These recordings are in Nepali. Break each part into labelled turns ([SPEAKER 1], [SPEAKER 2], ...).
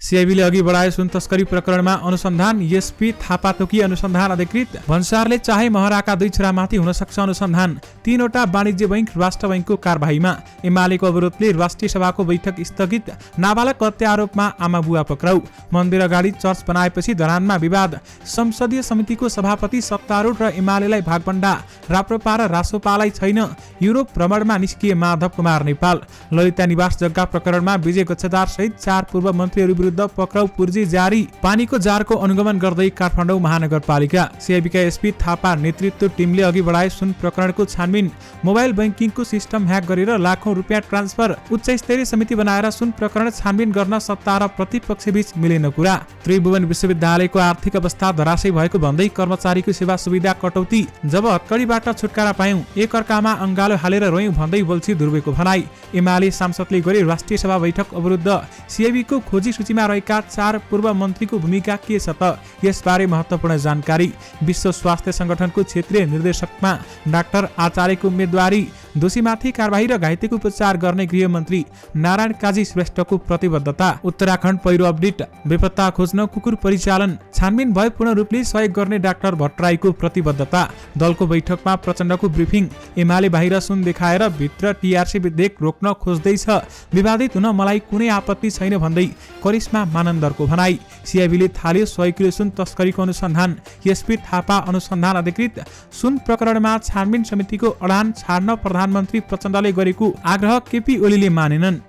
[SPEAKER 1] सिआइबीले अघि बढाए सुन तस्करी प्रकरणमा अनुसन्धान। एसपी थापा तोकी अनुसन्धान अधिकृत। भन्सारले चाहे महराका 2 छोरामाथि हुन सक्छ अनुसन्धान। 3वटा वाणिज्य बैंक राष्ट्र बैंकको कारबाहीमा। एमालेको अवरोधले राष्ट्रिय सभाको बैठक स्थगित। नाबालक हत्या आरोपमा आमा बुवा पक्राउ। मन्दिर अगाडि चर्च बनाएपछि धरानमा विवाद। संसदीय समितिको सभापति सत्तारूढ र एमालेलाई भागभण्डा। राप्रपा र रासोपालाई छैन। युरोप भ्रमणमा निस्किए माधव कुमार नेपाल। ललिता निवास जग्गा प्रकरणमा विजय गच्छदार सहित 4 पूर्व मन्त्रीहरू विरुद्ध पक्राउ पूर्जी जारी। पानीको जारको अनुगमन गर्दै काठमाडौँ महानगरपालिका। सिआइबीका एसपी थापा नेतृत्व टिमले अघि बढाए सुन प्रकरणको छानबिन। मोबाइल बैंकिङको सिस्टम ह्याक गरेर लाखौं रुपियाँ ट्रान्सफर। उच्च स्तरीय समिति बनाएर सुन प्रकरण छानबिन गर्न सत्ता र प्रतिपक्षबीच मिलेन कुरा। त्रिभुवन विश्वविद्यालयको आर्थिक अवस्था धराशयी भएको भन्दै कर्मचारीको सेवा सुविधा कटौती। जब हत्कडीबाट छुटकारा पायौं एकअर्कामा अंगालो हालेर रोयौं भन्दै बोल्छी ध्रुवेको भनाई। एमाले सांसदले गरे राष्ट्रिय सभा बैठक अवरुद्ध। सिआइबीको खोजी सूचीमा रहेका 4 पूर्व मन्त्रीको भूमिका के छ त? यसबारे महत्त्वपूर्ण जानकारी। विश्व स्वास्थ्य संगठनको क्षेत्रीय निर्देशकमा डाक्टर आचार्यको उम्मेदवारी। दोषीमाथि कारबाही र घाइतेको उपचार गर्ने गृहमन्त्री नारायण काजी श्रेष्ठको प्रतिबद्धता। उत्तराखण्ड पहिरो अपडेट। बेपत्ता खोज्न कुकुर परिचालन। छानबिन भए पूर्ण रूपले सहयोग गर्ने डाक्टर भट्टराईको प्रतिबद्धता। दलको बैठकमा प्रचण्डको ब्रिफिङ। एमाले बाहिर सुन देखाएर भित्र टीआरसी विधेयक रोक्न खोज्दैछ। विवादित हुन मलाई कुनै आपत्ति छैन भन्दै करिश्मा मानन्दरको भनाई। सिआइबीले थाल्यो 100 किलो सुन तस्करीको अनुसन्धान। एसपी थापा अनुसन्धान अधिकृत। सुन प्रकरणमा छानबिन समितिको अडान छाड्न प्रधानमन्त्री प्रचण्डले गरेको आग्रह केपी ओलीले मानेनन्।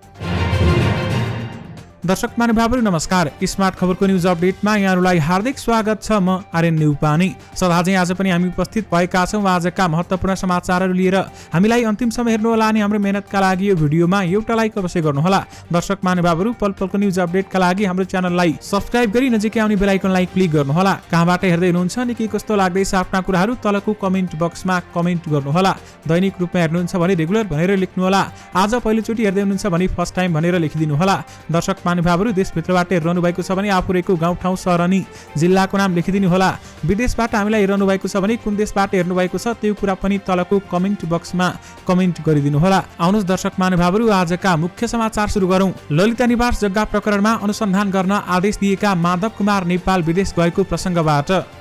[SPEAKER 1] दर्शक महानुभावहरू नमस्कार। स्मार्ट खबरको न्युज अपडेटमा यहाँहरूलाई हार्दिक स्वागत छ। म आर्यन न्युपानी। सदाझै आज पनि हामी उपस्थित भएका छौँ आजका महत्त्वपूर्ण समाचारहरू लिएर। हामीलाई अन्तिमसम्म हेर्नुहोला अनि हाम्रो मेहनतका लागि यो भिडियोमा एउटा लाइक अवश्य गर्नुहोला। दर्शक महानुभावहरू पल पलको न्युज अपडेटका लागि हाम्रो च्यानललाई सब्स्क्राइब गरी नजिकै आउने बेल आइकनलाई क्लिक गर्नुहोला। कहाँबाट हेर्दै हुनुहुन्छ अनि के कस्तो लाग्दैछ आफ्ना कुराहरू तलको कमेन्ट बक्समा कमेन्ट गर्नुहोला। दैनिक रूपमा हेर्नुहुन्छ भने रेगुलर भनेर लेख्नुहोला। आज पहिलोचोटि हेर्दै हुनुहुन्छ भने फर्स्ट टाइम भनेर लेखिदिनुहोला। दर्शक महानुभावहरू देशभित्रबाट हेर्नु भएको छ भने आफू रहेको गाउँ ठाउँ सहर अनि जिल्लाको नाम लेखिदिनु होला। विदेशबाट हामीलाई हेर्नु भएको छ भने कुन देशबाट हेर्नु भएको छ त्यो कुरा पनि तलको कमेन्ट बक्समा कमेन्ट गरिदिनु होला। आउनुहोस् दर्शक महानुभावहरू आजका मुख्य समाचार सुरु गरौँ। ललिता निवास जग्गा प्रकरणमा अनुसन्धान गर्न आदेश दिएका माधव कुमार नेपाल विदेश गएको प्रसङ्गबाट।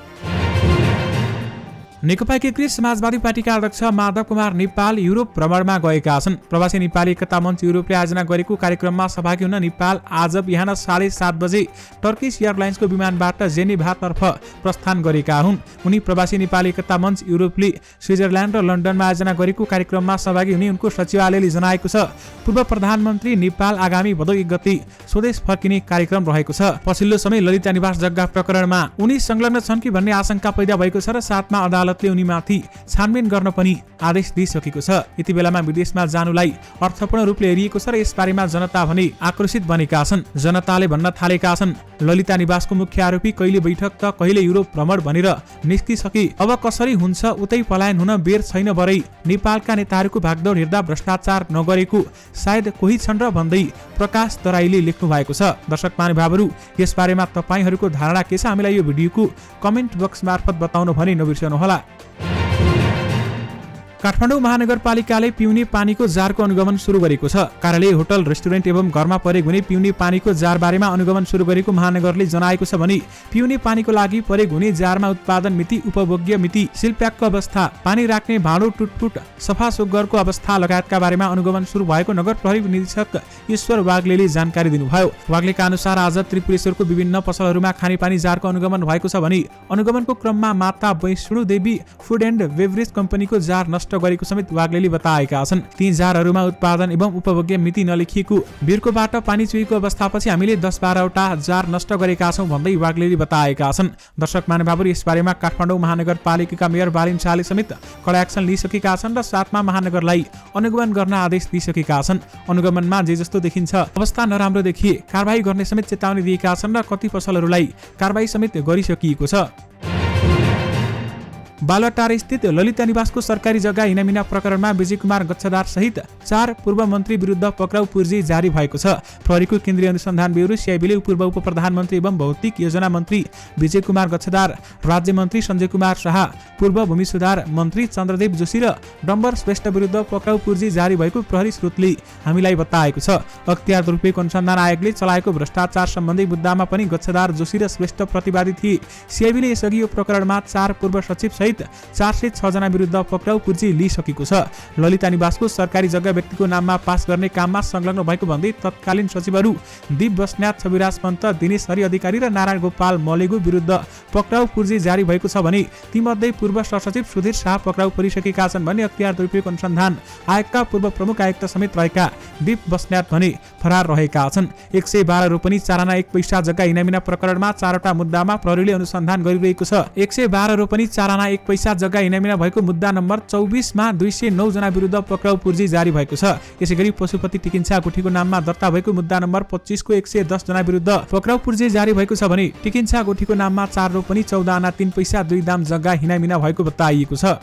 [SPEAKER 1] नेकपा एकीकृत समाजवादी पार्टीका अध्यक्ष माधव कुमार नेपाल युरोप भ्रमणमा गएका छन्। प्रवासी नेपाली एकता मञ्च युरोपले आयोजना गरेको कार्यक्रममा सहभागी हुन नेपाल आज बिहान 7:30 बजे टर्किश एयरलाइन्सको विमानबाट जेनेभातर्फ प्रस्थान गरेका हुन्। उनी प्रवासी नेपाली एकता मञ्च युरोपले स्विजरल्यान्ड र लन्डनमा आयोजना गरेको कार्यक्रममा सहभागी हुने उनको सचिवालयले जनाएको छ। पूर्व प्रधानमन्त्री नेपाल आगामी भदौ 1 गते स्वदेश फर्किने कार्यक्रम रहेको छ। पछिल्लो समय ललिता निवास जग्गा प्रकरणमा उनी संलग्न छन् कि भन्ने आशंका पैदा भएको छ र साथमा अदालतले उनीमाथि छानबिन गर्न पनि आदेश दिइसकेको छ। यति बेलामा विदेशमा जानुलाई अर्थपूर्ण रूपले हेरिएको छ र यसबारेमा जनता भने आक्रोशित बनेका छन्। जनताले भन्न थालेका छन् ललिता निवासको मुख्य आरोपी कहिले बैठक त कहिले युरोप भ्रमण भनेर निस्किसके। अब कसरी हुन्छ उतै पलायन हुन बेर छैन बरै। नेपालका नेताहरूको भागदौड हेर्दा भ्रष्टाचार नगरेको सायद कोही छन् र भन्दै प्रकाश दराईले लेख्नु भएको छ। दर्शक महानुभावहरू यसबारेमा तपाईहरूको धारणा के छ हामीलाई यो भिडियोको कमेन्ट बक्स मार्फत बताउन भने नबिर्सनुहोला। काठमाडौँ महानगरपालिकाले पिउने पानीको जारको अनुगमन सुरु गरेको छ। कार्यालय, होटल, रेस्टुरेन्ट एवं घरमा प्रयोग हुने पिउने पानीको जार बारेमा अनुगमन सुरु गरेको महानगरले जनाएको छ भने पिउने पानीको लागि प्रयोग हुने जारमा उत्पादन मिति, उपभोग्य मिति, सिलप्याकको अवस्था, पानी राख्ने भाँडो टुटफुट, सफा सुग्घरको अवस्था लगायतका बारेमा अनुगमन सुरु भएको नगर प्रहरी निरीक्षक ईश्वर वाग्लेले जानकारी दिनुभयो। वाग्लेका अनुसार आज त्रिपुरेश्वरको विभिन्न पसलहरूमा खानेपानी जारको अनुगमन भएको छ भने अनुगमनको क्रममा माता Vaishno Devi food and beverage कम्पनीको जार नष्ट गरेको समेत वाग्लेले बताएका छन्। ती जारहरूमा उत्पादन एवं उपभोग्य मिति नलेखिएको, बिर्कोबाट पानी चुहेको अवस्थापछि हामीले 10-12 वटा जार नष्ट गरेका छौं भन्दै वाग्लेले बताएका छन्। दर्शक महानुभावहरू यसबारेमा काठमाडौँ महानगरपालिकाका मेयर बालिन शाहले समेत कडा एक्सन लिइसकेका छन् र साथमा महानगरलाई अनुगमन गर्न आदेश दिइसकेका छन्। अनुगमनमा जे जस्तो देखिन्छ अवस्था नराम्रो देखिए कारबाही गर्ने समेत चेतावनी दिएका छन् र कति पसलहरूलाई कारबाही समेत गरिसकिएको छ। बालुवाटार स्थित ललिता निवासको सरकारी जग्गा हिनामिना प्रकरणमा विजय कुमार गच्छदार सहित 4 पूर्व मन्त्री विरुद्ध पक्राउ पूर्जी जारी भएको छ। प्रहरीको केन्द्रीय अनुसन्धान ब्युरो सीआईबीले पूर्व उप प्रधानमन्त्री एवं भौतिक योजना मन्त्री विजय कुमार गच्छदार, राज्य मन्त्री सञ्जय कुमार शाह, पूर्व भूमि सुधार मन्त्री चन्द्रदेव जोशी र डम्बर श्रेष्ठ विरुद्ध पक्राउ पूर्जी जारी भएको प्रहरी स्रोतले हामीलाई बताएको छ। अख्तियार दुरुपयोग अनुसन्धान आयोगले चलाएको भ्रष्टाचार सम्बन्धी मुद्दामा पनि गच्छदार, जोशी र श्रेष्ठ प्रतिवादी थिए। सीआईबीले यसअघि यो प्रकरणमा 4 पूर्व सचिव सहित 406 जना विरुद्ध पक्राउ पूर्जी लिइसकेको छ। ललिता निवासको सरकारी जग्गा व्यक्तिको नाममा पास गर्ने काममा संलग्न भएको भन्दै तत्कालीन सचिवहरू दीप बस्नेत, छविराज पन्त, दिनेश हरि अधिकारी र नारायण गोपाल मलेगु विरुद्ध पक्राउ पूर्जी जारी भएको छ भने तीमध्ये पूर्व सहसचिव सुधीर शाह पक्राउ परिसकेका छन् भने अख्तियार दुरुपयोग अनुसन्धान आयोगका पूर्व प्रमुख आयुक्त समेत रहेका दीप बस्नेत भने फरार रहेका छन्। 112 रोपनी 4 आना 1 पैसा जग्गा हिनामिना प्रकरणमा 4वटा मुद्दामा प्रहरीले अनुसन्धान गरिरहेको छ। 112 रोपनी 4 आना 1 पैसा जग्गा हिनामिना भएको मुद्दा नम्बर 24 मा 209 जना विरुद्ध पक्राउ पूर्जी जारी भएको छ। यसैगरी पशुपति टिकिन्छा गुठीको नाममा दर्ता भएको मुद्दा नम्बर 25 को 110 जना विरुद्ध पक्राउ पूर्जी जारी भएको छ भने टिकिन्छा गुठीको नाममा 4 रोपनी 14 आना 3 पैसा 2 दाम जग्गा हिनामिना भएको बताइएको छ।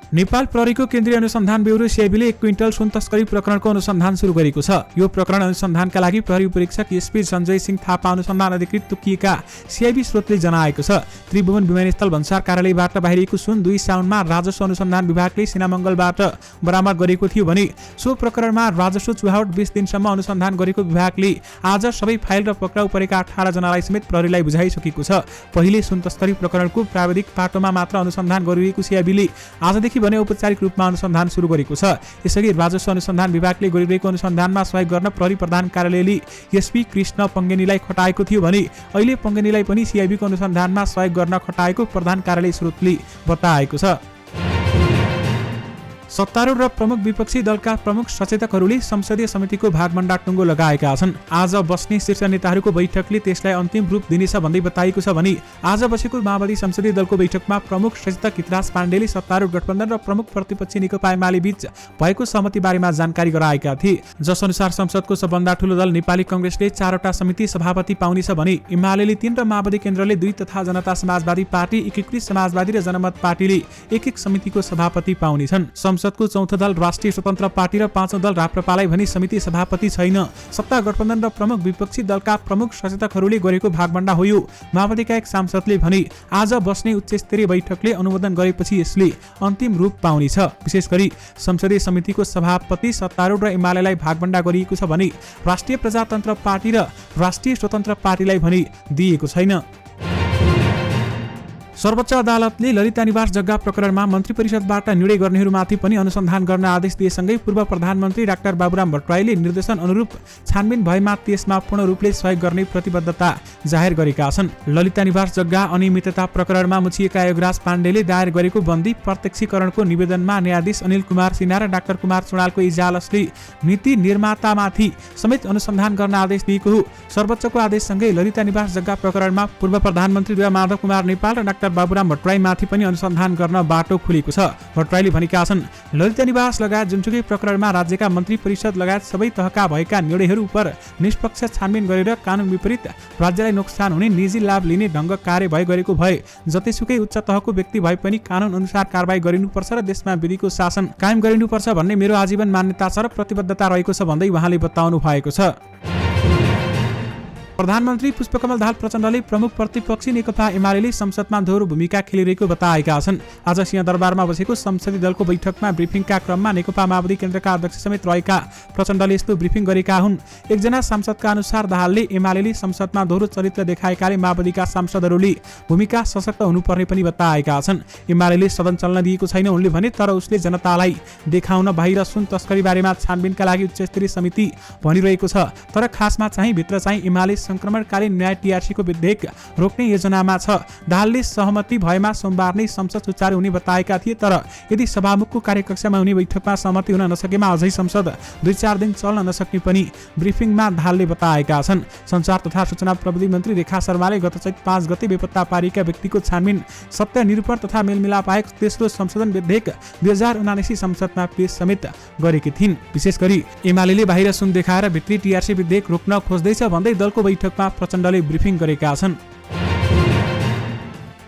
[SPEAKER 1] नेपाल प्रहरीको केन्द्रीय अनुसन्धान ब्युरो सीआईबीले 1 क्विन्टल सुन तस्करी प्रकरणको अनुसन्धान सुरु गरेको छ। यो प्रकरण अनुसन्धानका लागि प्रहरी उपरीक्षक एसपी सञ्जय सिंह थापा अनुसन्धान अधिकृत तोकिएका सीआईबी स्रोतले जनाएको छ। त्रिभुवन विमानस्थल भन्सार कार्यालयबाट बाहिरिएको सुन 2 साउनमा राजस्व अनुसन्धान विभागले सिनामङ्गलबाट बरामद गरेको थियो भने सो प्रकरणमा राजस्व चुहावट 20 दिनसम्म अनुसन्धान गरेको विभागले आज सबै फाइल र पक्राउ परेका 18 जनालाई समेत प्रहरीलाई बुझाइसकेको छ। पहिले सुन तस्करी प्रकरणको प्राविधिक पाटोमा मात्र अनुसन्धान गरिरहेको सीआईबीले आजदेखि भने औपचारिक रूपमा अनुसन्धान सुरु गरेको छ। यसअघि राजस्व अनुसन्धान विभागले गरिरहेको अनुसन्धानमा सहयोग गर्न प्रहरी प्रधान कार्यालयले एसपी कृष्ण पङ्गेनीलाई खटाएको थियो भने अहिले पङ्गेनीलाई पनि सीआईबीको अनुसन्धानमा सहयोग गर्न खटाएको प्रधान कार्यालय स्रोतले बताएको छ। सत्तारूढ र प्रमुख विपक्षी दलका प्रमुख सचेतकहरूले संसदीय समितिको भागभण्डा टुङ्गो लगाएका छन्। आज बस्ने शीर्ष नेताहरूको बैठकले त्यसलाई अन्तिम रूप दिनेछ भन्दै बताइएको छ भने आज बसेको माओवादी संसदीय दलको बैठकमा प्रमुख सचेतक हितराज पाण्डेले सत्तारूढ गठबन्धन र प्रमुख प्रतिपक्षी नेकपा एमाले बीच भएको सहमति बारेमा जानकारी गराएका थिए। जस अनुसार संसदको सबभन्दा ठूलो दल नेपाली कांग्रेसले 4वटा समिति सभापति पाउनेछ भने एमालेले 3 र माओवादी केन्द्रले 2 तथा जनता समाजवादी पार्टी, एकीकृत समाजवादी र जनमत पार्टीले 1-1 समितिको सभापति पाउनेछन्। संसदको चौथो दल राष्ट्रिय स्वतन्त्र पार्टी र 5औं दल राप्रपालाई भने समिति सभापति छैन। सत्ता गठबन्धन र प्रमुख विपक्षी दलका प्रमुख सचेतकहरूले गरेको भागभण्डा हो यो। माओवादीका एक सांसदले भने आज बस्ने उच्चस्तरीय बैठकले अनुमोदन गरेपछि यसले अन्तिम रूप पाउनेछ। विशेष गरी संसदीय समितिको सभापति सत्तारूढ र एमालेलाई भागभण्डा गरिएको छ भने राष्ट्रिय प्रजातन्त्र पार्टी र राष्ट्रिय स्वतन्त्र पार्टीलाई भने दिएको छैन। सर्वोच्च अदालतले ललिता निवास जग्गा प्रकरणमा मन्त्री परिषदबाट निर्णय गर्नेहरूमाथि पनि अनुसन्धान गर्न आदेश दिएसँगै पूर्व प्रधानमन्त्री डाक्टर बाबुराम भट्टराईले निर्देशन अनुरूप छानबिन भएमा त्यसमा पूर्ण रूपले सहयोग गर्ने प्रतिबद्धता जाहेर गरेका छन्। ललिता निवास जग्गा अनियमितता प्रकरणमा मुछिएका योगराज पाण्डेले दायर गरेको बन्दी प्रत्यक्षीकरणको निवेदनमा न्यायाधीश अनिल कुमार सिन्हा र डाक्टर कुमार चुडालको इजालसले नीति निर्मातामाथि समेत अनुसन्धान गर्न आदेश दिएको हो। सर्वोच्चको आदेशसँगै ललिता निवास जग्गा प्रकरणमा पूर्व प्रधानमन्त्री माधव कुमार नेपाल र डाक्टर बाबुराम भट्टराई माथि पनि अनुसन्धान गर्न बाटो खुलेको छ। भट्टराईले भनेका छन्, ललिता निवास लगायत जुनसुकै प्रकरणमा राज्यका मन्त्री परिषद लगायत सबै तहका भएका निर्णयहरू उप निष्पक्ष छानबिन गरेर कानुन विपरीत राज्यलाई नोक्सान हुने निजी लाभ लिने ढङ्ग कार्य गरेको भए जतिसुकै उच्च तहको व्यक्ति भए पनि कानुन अनुसार कारबाही गरिनुपर्छ र देशमा विधिको शासन कायम गरिनुपर्छ भन्ने मेरो आजीवन मान्यता छ र प्रतिबद्धता रहेको छ भन्दै उहाँले बताउनु भएको छ। प्रधानमन्त्री पुष्पकमल दाहाल प्रचण्डले प्रमुख प्रतिपक्षी नेकपा एमाले संसदमा दोहोरो भूमिका खेलिरहेको बताएका छन्। आज सिंहदरबारमा बसेको संसदीय दलको बैठकमा ब्रिफिङका क्रममा नेकपा माओवादी केन्द्रका अध्यक्ष समेत रहेका प्रचण्डले यस्तो ब्रिफिङ गरेका हुन्। एकजना सांसदका अनुसार दाहालले एमाले संसदमा दोहोरो चरित्र देखाएकाले माओवादीका सांसदहरूले भूमिका सशक्त हुनुपर्ने पनि बताएका छन्। एमाले सदन चल्न दिएको छैन उनले भने, तर उसले जनतालाई देखाउन बाहिर सुन तस्करी बारेमा छानबिनका लागि उच्चस्तरीय समिति भनिरहेको छ। तर खासमा चाहिँ भित्र चाहिँ एमाले संक्रमणकालीन न्याय टीआरसीको विधेयक रोक्ने योजनामा छ। दाहालले सहमति भएमा सोमबार नै संसद सुचारू हुने बताएका थिए, तर यदि सभामुखको कार्यकक्षमा हुने बैठकमा सहमति हुन नसकेमा अझै संसद 2-4 दिन चल्न नसक्ने पनि ब्रिफिङमा दाहालले बताएका छन्। संचार तथा सूचना प्रविधि मन्त्री रेखा शर्माले गत चैत 5 गते बेपत्ता पारिएका व्यक्तिको छानबिन सत्य निरूपण तथा मेलमिलाप आयोग तेस्रो संशोधन विधेयक 2079 संसदमा पेश समेत गरेकी थिइन्। विशेष गरी एमाले बाहिर सुन देखाएर भित्री टीआरसी विधेयक रोक्न खोज्दैछ भन्दै दलको बैठकमा प्रचण्डले ब्रिफिङ गरेका छन्।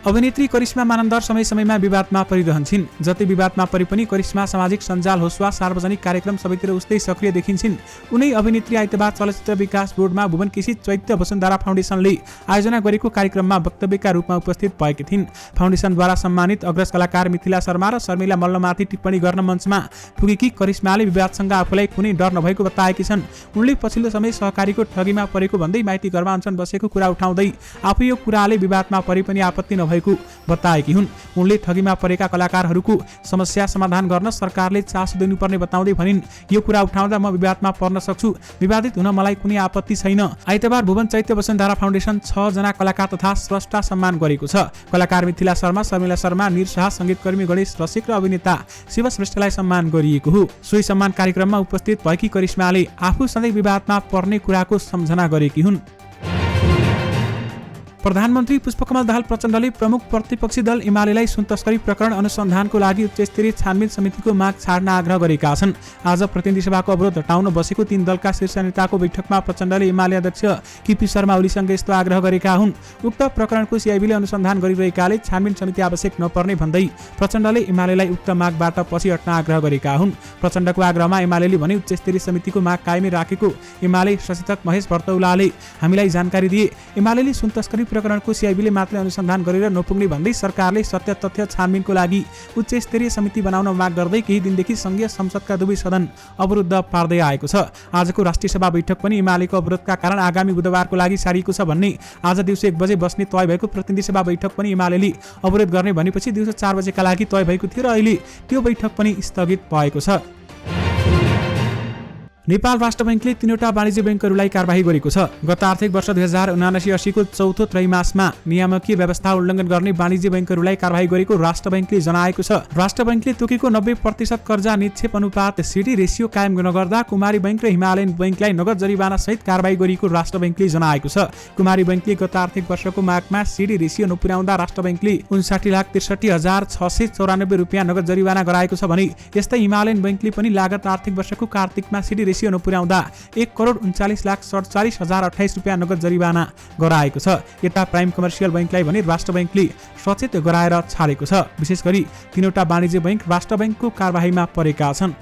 [SPEAKER 1] अभिनेत्री करिश्मा मानन्दर समय समयमा विवादमा परिरहन्छन्। जति विवादमा परि पनि करिश्मा सामाजिक सञ्जाल होस् वा सार्वजनिक कार्यक्रम सबैतिर उस्तै सक्रिय देखिन्छन्। उनै अभिनेत्री आइतबार चलचित्र विकास बोर्डमा भुवन केसी चैत्य वसुन्धरा फाउन्डेसनले आयोजना गरेको कार्यक्रममा वक्तव्यका रूपमा उपस्थित भएकी थिइन्। फाउन्डेसनद्वारा सम्मानित अग्रज कलाकार मिथिला शर्मा र शर्मिला मल्लमाथि टिप्पणी गर्न मञ्चमा पुगेकी करिश्माले विवादसँग आफूलाई कुनै डर नभएको बताएकी छन्। उनले पछिल्लो समय सहकारीको ठगीमा परेको भन्दै माइती घरमा अनसन बसेको कुरा उठाउँदै आफू यो कुराले विवादमा परे पनि आपत्ति नभएको बताएकी हुन्। उनले ठगीमा परेका कलाकारहरूको समस्या समाधान गर्न सरकारले चासो दिनुपर्ने बताउँदै भनिन्, यो कुरा उठाउँदा म विवादमा पर्न सक्छु, विवादित हुन मलाई कुनै आपत्ति छैन। आइतबार भुवन चैत्य वसुन्धरा फाउन्डेसन 6 जना कलाकार तथा स्रष्टा सम्मान गरेको छ। कलाकार मिथिला शर्मा, शर्मिला शर्मा, निर शाह, संगीतकर्मी गणेश रसिक र अभिनेता शिव श्रेष्ठलाई सम्मान गरिएको हो। सोही सम्मान कार्यक्रममा उपस्थित भएकी करिश्माले आफू सधैँ विवादमा पर्ने कुराको सम्झना गरेकी हुन्। प्रधानमन्त्री पुष्पकमल दाहाल प्रचण्डले प्रमुख प्रतिपक्षी दल एमालेलाई सुन तस्करी प्रकरण अनुसन्धानको लागि उच्चस्तरीय छानबिन समितिको माग छाड्न आग्रह गरेका छन्। आज प्रतिनिधि सभाको अवरोध हटाउन बसेको 3 दलका शीर्ष नेताको बैठकमा प्रचण्डले एमाले अध्यक्ष केपी शर्मा ओलीसँग यस्तो आग्रह गरेका हुन्। उक्त प्रकरणको सिआइबीले अनुसन्धान गरिरहेकाले छानबिन समिति आवश्यक नपर्ने भन्दै प्रचण्डले एमालेलाई उक्त मागबाट पछि हट्न आग्रह गरेका हुन्। प्रचण्डको आग्रहमा एमालेले भने उच्चस्तरीय समितिको माग कायमै राखेको एमाले सचेतक महेश भट्टौलाले हामीलाई जानकारी दिए। एमालेले सुन तस्करी प्रकरणको सिआइबीले मात्र अनुसन्धान गरेर नपुग्ने भन्दै सरकारले सत्य तथ्य छानबिनको लागि उच्च स्तरीय समिति बनाउन माग गर्दै केही दिनदेखि संघीय संसदका दुवै सदन अवरुद्ध पार्दै आएको छ। आजको राष्ट्रिय सभा बैठक पनि एमालेको अवरोधका कारण आगामी बुधबारको लागि सारिएको छ भन्ने आज दिउँसो 1 बजे बस्ने तय भएको प्रतिनिधि सभा बैठक पनि एमालेले अवरोध गर्ने भनेपछि दिउँसो 4 बजेका लागि तय भएको थियो र अहिले त्यो बैठक पनि स्थगित भएको छ। नेपाल राष्ट्र बैंकले 3वटा वाणिज्य बैंकहरूलाई कारबाही गरेको छ। गत आर्थिक वर्ष 2079-80 को चौथो त्रैमासमा नियामकीय व्यवस्था उल्लङ्घन गर्ने वाणिज्य बैंकहरूलाई कारबाही गरेको राष्ट्र बैंकले जनाएको छ। राष्ट्र बैंकले तोकेको 90% कर्जा निक्षेप अनुपात सिडी रेसियो कायम नगर्दा कुमारी बैंक र हिमालयन बैंकलाई नगद जरिवाना सहित कारबाही गरेको राष्ट्र बैंकले जनाएको छ। कुमारी बैंकले गत आर्थिक वर्षको माघमा सिडी रेसियो नपुर्याउँदा राष्ट्र बैंकले 59,63,694 रुपियाँ नगद जरिवाना गराएको छ भने यस्तै हिमालयन बैंकले पनि लागत आर्थिक वर्षको कार्तिकमा सिडी रेसियो नपुर्याउँदा 1,39,47,028 रुपियाँ नगद जरिवाना गराएको छ। यता प्राइम कमर्सियल बैंकलाई भने राष्ट्र बैंकले सचेत गराएर छाडेको छ। विशेष गरी 3वटा वाणिज्य बैंक राष्ट्र बैंकको कारबाहीमा परेका छन्।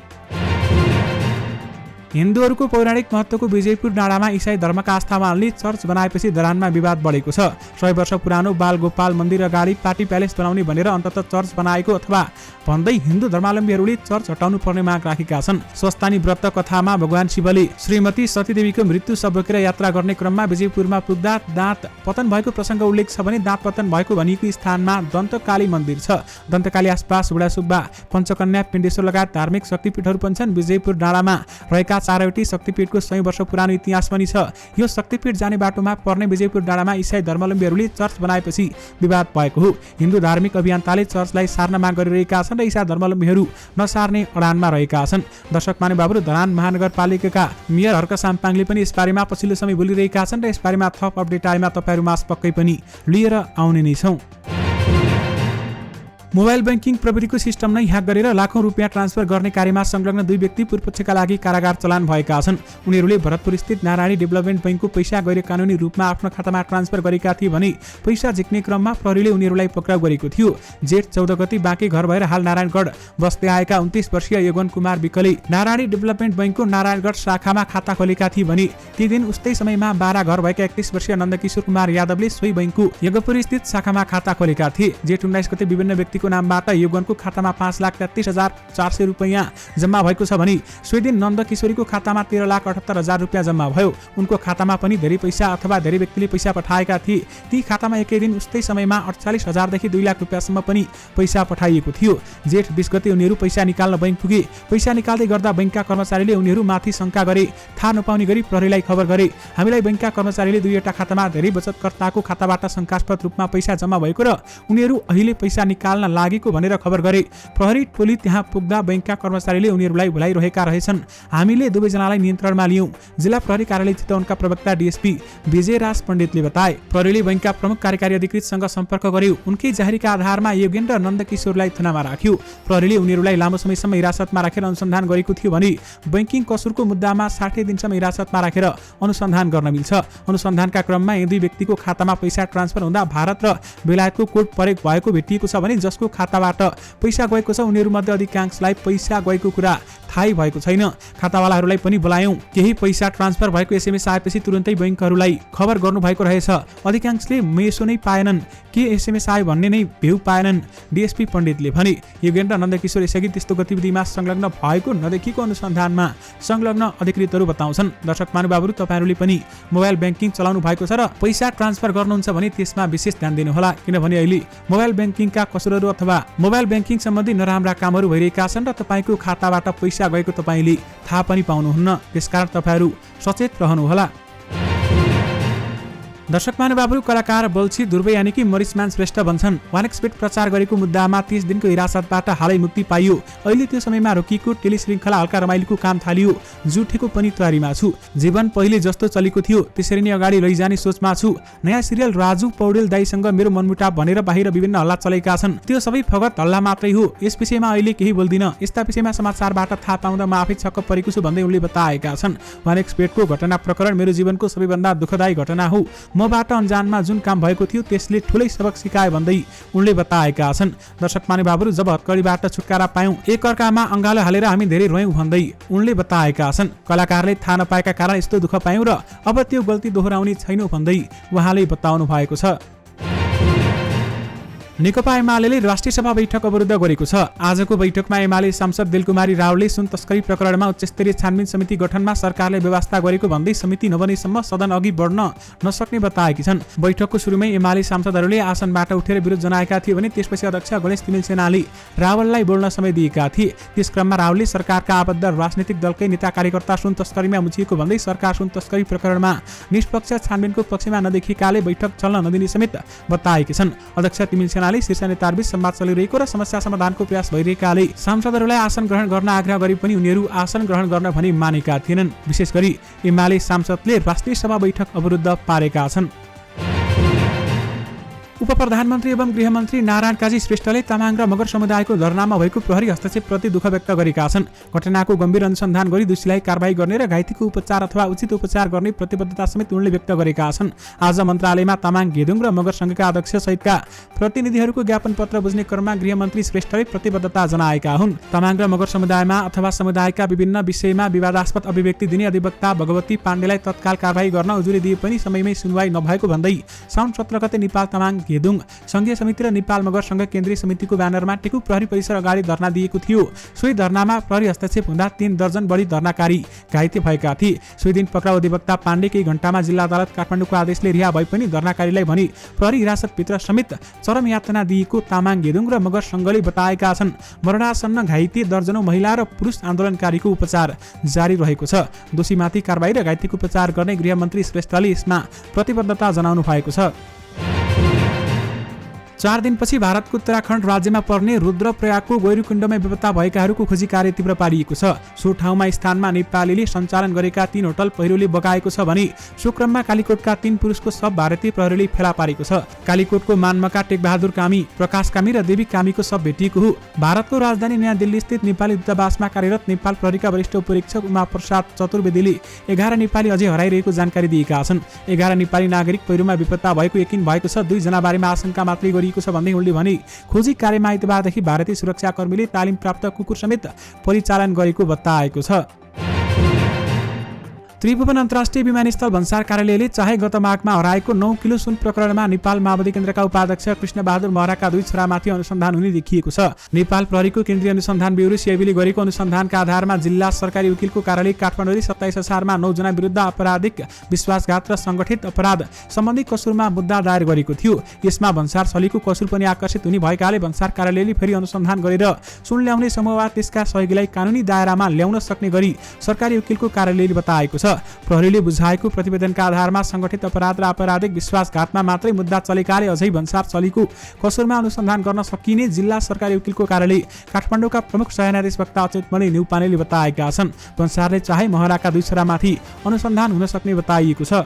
[SPEAKER 1] हिन्दूहरूको पौराणिक महत्त्वको विजयपुर डाँडामा इसाई धर्मका आस्थावानले चर्च बनाएपछि धरानमा विवाद बढेको छ। 100 वर्ष पुरानो बालगोपाल मन्दिर अगाडि पार्टी प्यालेस बनाउने भनेर अन्ततः चर्च बनाएको अथवा भन्दै हिन्दू धर्मावलम्बीहरूले चर्च हटाउनु पर्ने माग राखेका छन्। स्वस्तानी व्रत कथामा भगवान शिवले श्रीमती सतीदेवीको मृत्यु शव बोकेर यात्रा गर्ने क्रममा विजयपुरमा पुग्दा दाँत पतन भएको प्रसङ्ग उल्लेख छ भने दाँत पतन भएको भनिएको स्थानमा दन्तकाली मन्दिर छ। दन्तकाली आसपास बुढासुब्बा, पञ्चकन्या, पिण्डेश्वर लगायत धार्मिक शक्तिपीठहरू पनि छन्। विजयपुर डाँडामा रहेका 4वटै शक्तिपीठको 100 वर्ष पुरानो इतिहास पनि छ। यो शक्तिपीठ जाने बाटोमा पर्ने विजयपुर डाँडामा इसाई धर्मावलम्बीहरूले चर्च बनाएपछि विवाद भएको हो। हिन्दू धार्मिक अभियन्ताले चर्चलाई सार्न माग गरिरहेका छन् र इसाई धर्मावलम्बीहरू नसार्ने अडानमा रहेका छन्। दर्शक महानुभावहरू, धरान महानगरपालिकाका मेयर हर्क साम्पाङले पनि यसबारेमा पछिल्लो समय बोलिरहेका छन् र यसबारेमा थप अपडेट आएमा तपाईहरू माझ पक्कै पनि लिएर आउने नै छौँ। मोबाइल बैंकिङ प्रविधिको सिस्टम नै ह्याक गरेर लाखौं रुपियाँ ट्रान्सफर गर्ने कार्यमा संलग्न 2 व्यक्ति पूर्वपक्षका लागि कारागार चलान भएका छन्। उनीहरूले भरतपुर स्थित नारायणी डेभलपमेन्ट बैंकको पैसा गैर कानुनी रूपमा आफ्नो खातामा ट्रान्सफर गरेका थिए भने पैसा झिक्ने क्रममा प्रहरीले उनीहरूलाई पक्राउ गरेको थियो। जेठ 14 गते बाँके घर भएर हाल नारायणगढ बस्दै आएका 29 वर्षीय यगन कुमार विकले नारायणी डेभलपमेन्ट बैंकको नारायणगढ शाखामा खाता खोलेका थिए भने ती दिन उस्तै समयमा 12 घर भएका 31 वर्षीय नन्दकिशोर कुमार यादवले सोही बैंकको यगपुर स्थित शाखामा खाता खोलेका थिए। जेठ 19 गते विभिन्न व्यक्तिको नामबाट योगनको खातामा 5,33,400 रुपियाँ जम्मा भएको छ भने सोही दिन नन्द किशोरीको खातामा 13,78,000 रुपियाँ जम्मा भयो। उनको खातामा पनि धेरै पैसा अथवा धेरै व्यक्तिले पैसा पठाएका थिए। ती खातामा एकै दिन उस्तै समयमा 48,000 देखि 2 लाख रुपियाँसम्म पनि पैसा पठाइएको थियो। जेठ 20 गते उनीहरू पैसा निकाल्न बैंक पुगे। पैसा निकाल्दै गर्दा बैंकका कर्मचारीले उनीहरू माथि शंका गरे। थाहा नपाउने गरी प्रहरीलाई खबर गरे। हामीलाई बैंकका कर्मचारीले 2वटा खातामा धेरै बचतकर्ताको खाताबाट शंकास्पद रूपमा पैसा जम्मा भएको र उनीहरू अहिले पैसा निकाल्न लागेको भनेर खबर गरे। प्रहरी टोली त्यहाँ पुग्दा बैंकका कर्मचारीले उनीहरूलाई बोलाइरहेका रहेछन्। हामीले दुवैजनालाई नियन्त्रणमा लियौं, जिल्ला प्रहरी कार्यालय चितवनका प्रवक्ता डीएसपी विजयराज पण्डितले बताए। प्रहरीले बैंकका प्रमुख कार्यकारी अधिकृतसँग सम्पर्क गर्यो। उनकै जाहेरीका आधारमा योगेन्द्र नन्दकिशोरलाई थानामा राख्यो। प्रहरीले उनीहरूलाई लामो समयसम्म हिरासतमा राखेर अनुसन्धान गरेको थियो भने बैंकिङ कसुरको मुद्दामा 60 दिनसम्म हिरासतमा राखेर अनुसन्धान गर्न मिल्छ। अनुसन्धानका क्रममा यी दुई व्यक्तिको खातामा पैसा ट्रान्सफर हुँदा भारत र बेलायतको कोड प्रयोग भएको भेटिएको छ भने जसको खाताबाट पैसा गएको छ उनीहरूमध्ये अधिकांशलाई पैसा गएको कुरा थाहै भएको छैन। खातावालाहरूलाई पनि बोलायौं। केही पैसा ट्रान्सफर भएको एसएमएस आएपछि तुरुन्तै बैंकहरूलाई खबर गर्नु भएको रहेछ। अधिकांशले मेसो नै पाएनन्, के एसएमएस आयो भन्ने नै भेउ पाएनन्, डीएसपी पण्डितले भने। योगेन्द्र नन्दकिशोर यसअघि त्यस्तो गतिविधिमा संलग्न भएको नदेखिको अनुसन्धानमा संलग्न अधिकृतहरू बताउँछन्। दर्शक महानुभावहरू, तपाईहरूले पनि मोबाइल ब्याङ्किङ चलाउनु भएको छ र पैसा ट्रान्सफर गर्नुहुन्छ भने त्यसमा विशेष ध्यान दिनुहोला, किनभने अहिले मोबाइल ब्याङ्किङका कसुरहरू अथवा मोबाइल ब्याङ्किङ सम्बन्धी नराम्रा कामहरू भइरहेका छन् र तपाईँको खाताबाट पैसा गएको तपाईँले थाहा पनि पाउनुहुन्न। त्यसकारण तपाईँहरू सचेत रहनुहोला। दर्शक महानुभावहरू, कलाकार बल्छी ध्रुव यानि कि मरिसमान श्रेष्ठ भन्छन्, वानएक्सपेट प्रचार गरेको मुद्दामा 30 दिनको हिरासतबाट हालै मुक्ति पाइयो। अहिले त्यो समयमा रोकिएको टेलिश्रृङ्खला हल्का रमाइलोको काम थालियो। जुठेको पनि तयारीमा छु। जीवन पहिले जस्तो चलेको थियो त्यसरी नै अगाडि लैजाने सोचमा छु। नयाँ सिरियल राजु पौडेल दाईसँग मेरो मनमुटाव भनेर बाहिर विभिन्न हल्ला चलेका छन्। त्यो सबै फगत हल्ला मात्रै हो। यस विषयमा अहिले केही बोल्दिन। यस्ता विषयमा समाचारबाट थाहा पाउँदा म आफै छक्क परेको छु भन्दै उनले बताएका छन्। वानएक्सपेटको घटना प्रकरण मेरो जीवनको सबैभन्दा दुःखदायी घटना हो। मबाट अनजानमा जुन काम भएको थियो त्यसले ठुलै सबक सिकाए भन्दै उनले बताएका छन्। दर्शक महानुभावहरू, जब हत्कडीबाट छुटकारा पायौं, एकअर्कामा अङ्गालो हालेर हामी धेरै रोयौं भन्दै उनले बताएका छन्। कलाकारले थाहा नपाएका कारण यस्तो दुःख पायौं र अब त्यो गल्ती दोहोऱ्याउने छैनौं भन्दै उहाँले बताउनु भएको छ। नेकपा एमाले राष्ट्रिय सभा बैठक अवरुद्ध गरेको छ। आजको बैठकमा एमाले सांसद दिलकुमारी रावलले सुन तस्करी प्रकरणमा उच्चस्तरीय छानबिन समिति गठनमा सरकारले व्यवस्था गरेको भन्दै समिति नबनेसम्म सदन अघि बढ्न नसक्ने बताएकी छन्। बैठकको सुरुमै एमाले सांसदहरूले आसनबाट उठेर विरोध जनाएका थिए भने त्यसपछि अध्यक्ष गणेश तिमिल सेनाले रावललाई बोल्न समय दिएका थिए। त्यस क्रममा रावलले सरकारका आबद्ध राजनीतिक दलकै नेता कार्यकर्ता सुन तस्करीमा मुछिएको भन्दै सरकार सुन तस्करी प्रकरणमा निष्पक्ष छानबिनको पक्षमा नदेखिएकाले बैठक चल्न नदिने समेत बताएकी छन्। अध्यक्ष तिमिल सेना शीर्ष नेताबीच संवाद चलिरहेको र समस्या समाधानको प्रयास भइरहेकाले सांसदहरूलाई आसन ग्रहण गर्न आग्रह गरे पनि उनीहरू आसन ग्रहण गर्न भनी मानेका थिएनन्। विशेष गरी एमाले सांसदले राष्ट्रिय सभा बैठक अवरुद्ध पारेका छन्। उपप्रधानमन्त्री एवं गृहमन्त्री नारायण काजी श्रेष्ठले तामाङ र मगर समुदायको धरनामा भएको प्रहरी हस्तक्षेपप्रति दुःख व्यक्त गरेका छन्। घटनाको गम्भीर अनुसन्धान गरी दोषीलाई कारबाही गर्ने र घाइतेको उपचार अथवा उचित उपचार गर्ने प्रतिबद्धता समेत उनले व्यक्त गरेका छन्। आज मन्त्रालयमा तामाङ, गेदुङ र मगर संघका अध्यक्ष सहितका प्रतिनिधिहरूको ज्ञापन पत्र बुझ्ने क्रममा गृहमन्त्री श्रेष्ठले प्रतिबद्धता जनाएका हुन्। तामाङ र मगर समुदायमा अथवा समुदायका विभिन्न विषयमा विवादास्पद अभिव्यक्ति दिने अधिवक्ता भगवती पाण्डेलाई तत्काल कारबाही गर्न उजुरी दिए पनि समयमै सुनवाई नभएको भन्दै साउन 17 गते नेपाल तामाङ, गेदुङ संघीय समिति र नेपाल मगर संघ केन्द्रीय समितिको ब्यानरमा टेकु प्रहरी परिसर अगाडि धरना दिएको थियो। सोही धरनामा प्रहरी हस्तक्षेप हुँदा 3 दर्जन बढी धरनाकारी घाइते भएका थिए। सोही दिन पक्राउ अधिवक्ता पाण्डे केही घण्टामा जिल्ला अदालत काठमाडौँको आदेशले रिहा भए पनि धरनाकारीलाई भने प्रहरी हिरासतभित्र समेत चरम यातना दिएको तामाङ, गेदुङ र मगर संघले बताएका छन्। मरणासन्न घाइते दर्जनौं महिला र पुरुष आन्दोलनकारीको उपचार जारी रहेको छ। दोषीमाथि कारबाही र घाइतेको उपचार गर्ने गृहमन्त्री श्रेष्ठले यसमा प्रतिबद्धता जनाउनु भएको छ। 4 दिनपछि भारतको उत्तराखण्ड राज्यमा पर्ने रुद्रप्रयागको गैरुकुण्डमा बेपत्ता भएकाहरूको खोजी कार्य तीव्र पारिएको छ। सो ठाउँमा स्थानमा नेपालीले सञ्चालन गरेका 3 होटल पहिरोले बगाएको छ भने सो क्रममा कालीकोटका 3 पुरुषको शव भारतीय प्रहरीले फेला पारेको छ। कालीकोटको मानमका टेकबहादुर कामी, प्रकाश कामी र देवी कामीको शव भेटिएको हो। भारतको राजधानी नयाँ दिल्ली स्थित नेपाली दूतावासमा कार्यरत नेपाल प्रहरीका वरिष्ठ उपरीक्षक उमा प्रसाद चतुर्वेदीले 11 नेपाली अझै हराइरहेको जानकारी दिएका छन्। 11 नेपाली नागरिक पहिरोमा बेपत्ता भएको यकिन भएको छ। 2 जना बारेमा आशंका मात्रै गरिएको छ भन्दै उनले भने खोजी कार्यमा आइतबारदेखि भारतीय सुरक्षाकर्मीले तालिम प्राप्त कुकुर समेत परिचालन गरेको बताएको छ। त्रिभुवन अन्तर्राष्ट्रिय विमानस्थल भन्सार कार्यालयले चाहे गत माघमा हराएको 9 किलो सुन प्रकरणमा नेपाल माओवादी केन्द्रका उपाध्यक्ष कृष्णबहादुर महराका 2 छोरामाथि अनुसन्धान हुने देखिएको छ। नेपाल प्रहरीको केन्द्रीय अनुसन्धान ब्युरो सिआइबीले गरेको अनुसन्धानका आधारमा जिल्ला सरकारी वकिलको कार्यालय काठमाडौँले 27 असारमा 9 जना विरुद्ध आपराधिक विश्वासघात र संगठित अपराध सम्बन्धी कसुरमा मुद्दा दायर गरेको थियो। यसमा भन्सार छलीको कसुर पनि आकर्षित हुने भएकाले भन्सार कार्यालयले फेरि अनुसन्धान गरेर सुन ल्याउने समूह वा त्यसका सहयोगीलाई कानुनी दायरामा ल्याउन सक्ने गरी सरकारी वकिलको कार्यालयले बताएको छ। प्रहरीले बुझाएको प्रतिवेदनका आधारमा संगठित अपराध र आपराधिक विश्वासघातमा मात्रै मुद्दा चलेकाले अझै भन्सार चलीको कसुरमा अनुसन्धान गर्न सकिने जिल्ला सरकारी वकिलको कार्यालय काठमाडौँका प्रमुख सह वक्ता अच्युत मणि न्युपानेले बताएका छन्। भन्सारले चाहे महराका 2 छोरामाथि अनुसन्धान हुन सक्ने बताइएको छ।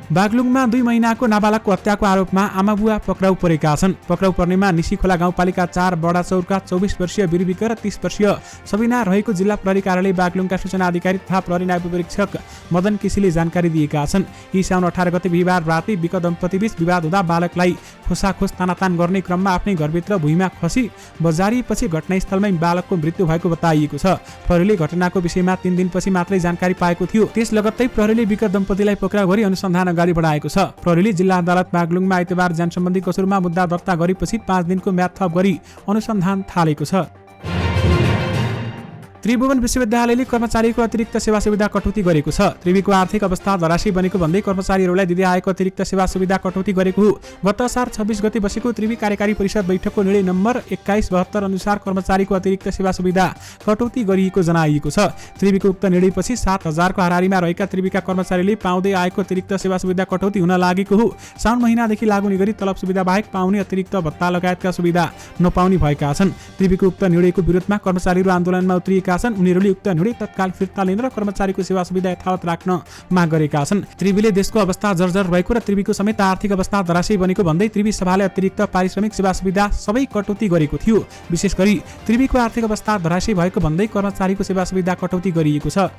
[SPEAKER 1] बागलुङमा 2 महिनाको नाबालकको हत्याको आरोपमा आमाबुवा पक्राउ परेका छन्। पक्राउ पर्नेमा निसीखोला गाउँपालिका 4 बडाचौरका 24 वर्षीय बिरविक र 30 वर्षीय सबिना रहेको जिल्ला प्रहरी कार्यालय बागलुङका सूचना अधिकारी तथा प्रहरी नायब परीक्षक मदन केसीले जानकारी दिएका छन्। यी साउन 18 गते बिहीबार राति विक दम्पतिबीच विवाद हुँदा बालकलाई खोसाखोस तानातान गर्ने क्रममा आफ्नै घरभित्र भुइँमा खसी बजारिएपछि घटनास्थलमै बालकको मृत्यु भएको बताइएको छ। प्रहरीले घटनाको विषयमा 3 दिनपछि मात्रै जानकारी पाएको थियो। त्यस लगत्तै प्रहरीले विक दम्पतिलाई पक्राउ गरी अनुसन्धान अगाडि बढाएको छ। प्रहरीले जिल्ला अदालत बागलुङमा आइतबार जान सम्बन्धी कसुरमा मुद्दा दर्ता गरेपछि 5 दिनको म्याद थप गरी अनुसन्धान थालेको छ। त्रिभुवन विश्वविद्यालयले कर्मचारीको अतिरिक्त सेवा सुविधा कटौती गरेको छ। त्रिवीको आर्थिक अवस्था धराशी बनेको भन्दै कर्मचारीहरूलाई दिँदै आएको अतिरिक्त सेवा सुविधा कटौती गरेको हो। गत असार 26 गते बसेको त्रिवी कार्यकारी परिषद बैठकको निर्णय नम्बर 2172 अनुसार कर्मचारीको अतिरिक्त सेवा सुविधा कटौती गरिएको जनाइएको छ। त्रिवीको उक्त निर्णयपछि 7000 को हाराहारीमा रहेका त्रिवीका कर्मचारीले पाउँदै आएको अतिरिक्त सेवा सुविधा कटौती हुन लागेको हो। साउन महिनादेखि लागू हुने गरी तलब सुविधा बाहेक पाउने अतिरिक्त भत्ता लगायतका सुविधा नपाउने भएका छन्। त्रिवीको उक्त निर्णयको विरोधमा कर्मचारीहरू आन्दोलनमा उत्रिएका छन्। उनीहरूले उक्त निर्णय तत्काल फिर्ता लिन र कर्मचारीको सेवा सुविधा यथावत राख्न माग गरेका छन्। त्रिवीले देशको अवस्था जर्जर भएको र त्रिवीको समेत आर्थिक अवस्था धराशयी बनेको भन्दै त्रिवी सभाले अतिरिक्त पारिश्रमिक सेवा सुविधा सबै कटौती गरेको थियो। विशेष गरी त्रिवीको आर्थिक अवस्था धराशयी भएको भन्दै कर्मचारीको सेवा सुविधा कटौती गरिएको छ।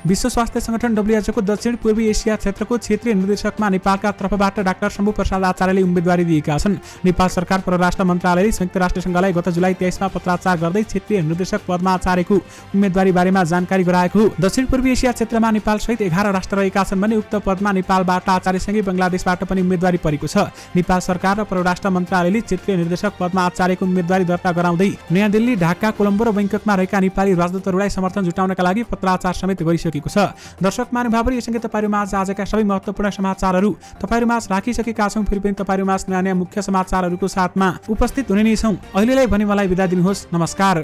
[SPEAKER 1] विश्व स्वास्थ्य संगठन WHO को दक्षिण पूर्वी एसिया क्षेत्रको क्षेत्रीय निर्देशकमा नेपालका तर्फबाट डाक्टर शम्भु प्रसाद आचार्यले उम्मेदवारी दिएका छन्। नेपाल सरकार परराष्ट्र मन्त्रालयले संयुक्त राष्ट्रसङ्घलाई गत जुलाई 23 मा पत्राचार गर्दै क्षेत्रीय निर्देशक पदमा आचार्यको उम्मेदवारी बारेमा जानकारी गराएको हो। दक्षिण पूर्वी एसिया क्षेत्रमा नेपाल सहित 11 राष्ट्र रहेका छन् भने उक्त पदमा नेपालबाट आचार्यसँगै बंगलादेशबाट पनि उम्मेदवारी परेको छ। नेपाल सरकार र परराष्ट्र मन्त्रालयले क्षेत्रीय निर्देशक पदमा आचार्यको उम्मेदवारी दर्ता गराउँदै नयाँ दिल्ली, ढाका, कोलम्बो र बैंककमा रहेका नेपाली राजदूतहरूलाई समर्थन जुटाउनका लागि पत्राचार समेत गरिसकेको छ। दर्शक महानुभावहरू, यससँगै तपाईहरुमाझ आजका सबै महत्त्वपूर्ण समाचारहरू तपाईहरुमाझ राखिसकेका छौं। फेरि पनि तपाईहरुमाझ नयाँ मुख्य समाचारहरूको साथमा उपस्थित हुने नै छौं। अहिलेलाई भने मलाई बिदा दिनुहोस्। नमस्कार।